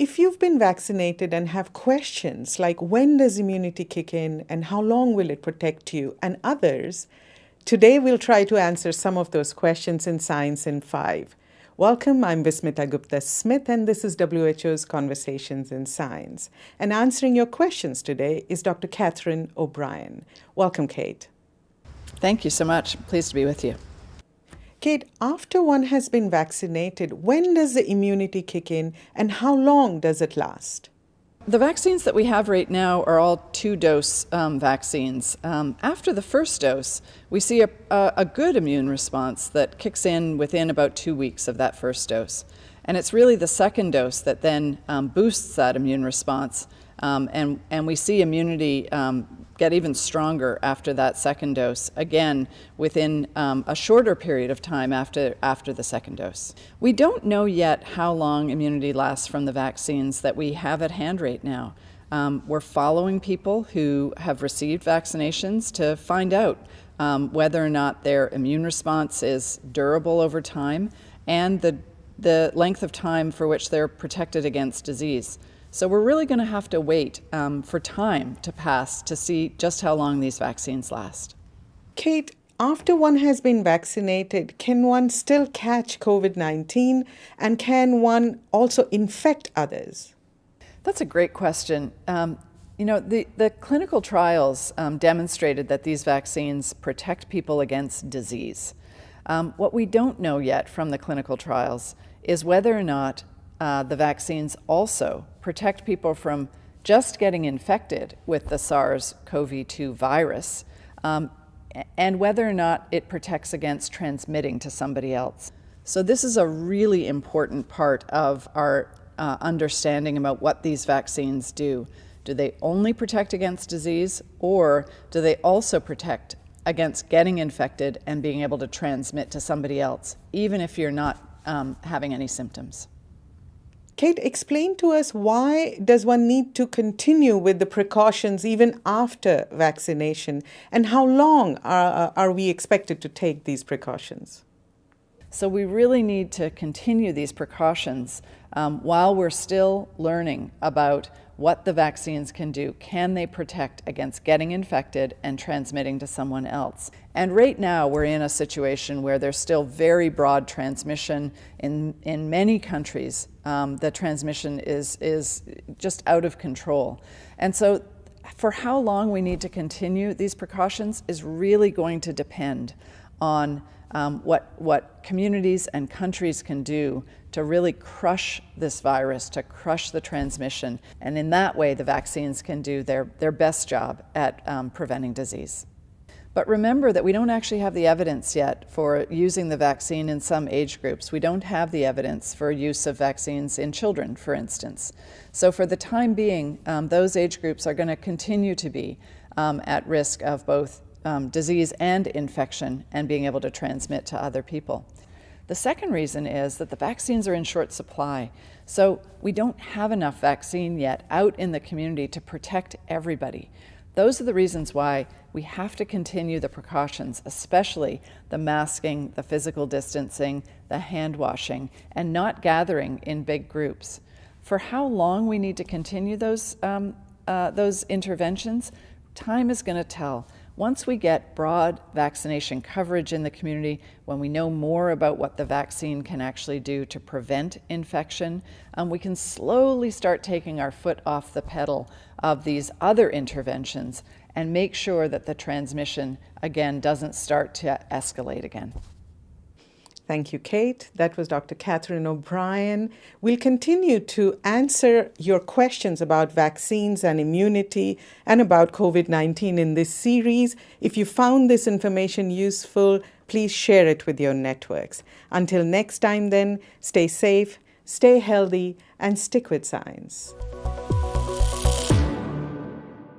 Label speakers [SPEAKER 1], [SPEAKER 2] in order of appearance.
[SPEAKER 1] If you've been vaccinated and have questions like when does immunity kick in and how long will it protect you and others, today we'll try to answer some of those questions in Science in 5. Welcome, I'm Vismita Gupta-Smith and this is WHO's Conversations in Science. And answering your questions today is Dr. Catherine O'Brien. Welcome, Kate.
[SPEAKER 2] Thank you so much. Pleased to be with you.
[SPEAKER 1] Kate, after one has been vaccinated, when does the immunity kick in and how long does it last?
[SPEAKER 2] The vaccines that we have right now are all two-dose vaccines. After the first dose, we see a good immune response that kicks in within about 2 weeks of that first dose. And it's really the second dose that then boosts that immune response. And we see immunity get even stronger after that second dose, again, within a shorter period of time after the second dose. We don't know yet how long immunity lasts from the vaccines that we have at hand right now. We're following people who have received vaccinations to find out whether or not their immune response is durable over time and the length of time for which they're protected against disease. So we're really going to have to wait for time to pass to see just how long these vaccines last.
[SPEAKER 1] Kate, after one has been vaccinated, can one still catch COVID-19 and can one also infect others?
[SPEAKER 2] That's a great question. The clinical trials demonstrated that these vaccines protect people against disease. What we don't know yet from the clinical trials is whether or not the vaccines also protect people from just getting infected with the SARS-CoV-2 virus, and whether or not it protects against transmitting to somebody else. So this is a really important part of our understanding about what these vaccines do. Do they only protect against disease, or do they also protect against getting infected and being able to transmit to somebody else, even if you're not having any symptoms?
[SPEAKER 1] Kate, explain to us, why does one need to continue with the precautions even after vaccination, and how long are we expected to take these precautions?
[SPEAKER 2] So we really need to continue these precautions while we're still learning about what the vaccines can do. Can they protect against getting infected and transmitting to someone else? And right now we're in a situation where there's still very broad transmission in many countries. The transmission is just out of control. And so for how long we need to continue these precautions is really going to depend on what communities and countries can do to really crush this virus, to crush the transmission. And in that way, the vaccines can do their best job at preventing disease. But remember that we don't actually have the evidence yet for using the vaccine in some age groups. We don't have the evidence for use of vaccines in children, for instance. So for the time being, those age groups are going to continue to be at risk of both disease and infection and being able to transmit to other people. The second reason is that the vaccines are in short supply. So we don't have enough vaccine yet out in the community to protect everybody. Those are the reasons why we have to continue the precautions, especially the masking, the physical distancing, the hand washing, and not gathering in big groups. For how long we need to continue those interventions, time is going to tell. Once we get broad vaccination coverage in the community, when we know more about what the vaccine can actually do to prevent infection, we can slowly start taking our foot off the pedal of these other interventions and make sure that the transmission, again, doesn't start to escalate again.
[SPEAKER 1] Thank you, Kate. That was Dr. Catherine O'Brien. We'll continue to answer your questions about vaccines and immunity and about COVID-19 in this series. If you found this information useful, please share it with your networks. Until next time then, stay safe, stay healthy, and stick with science.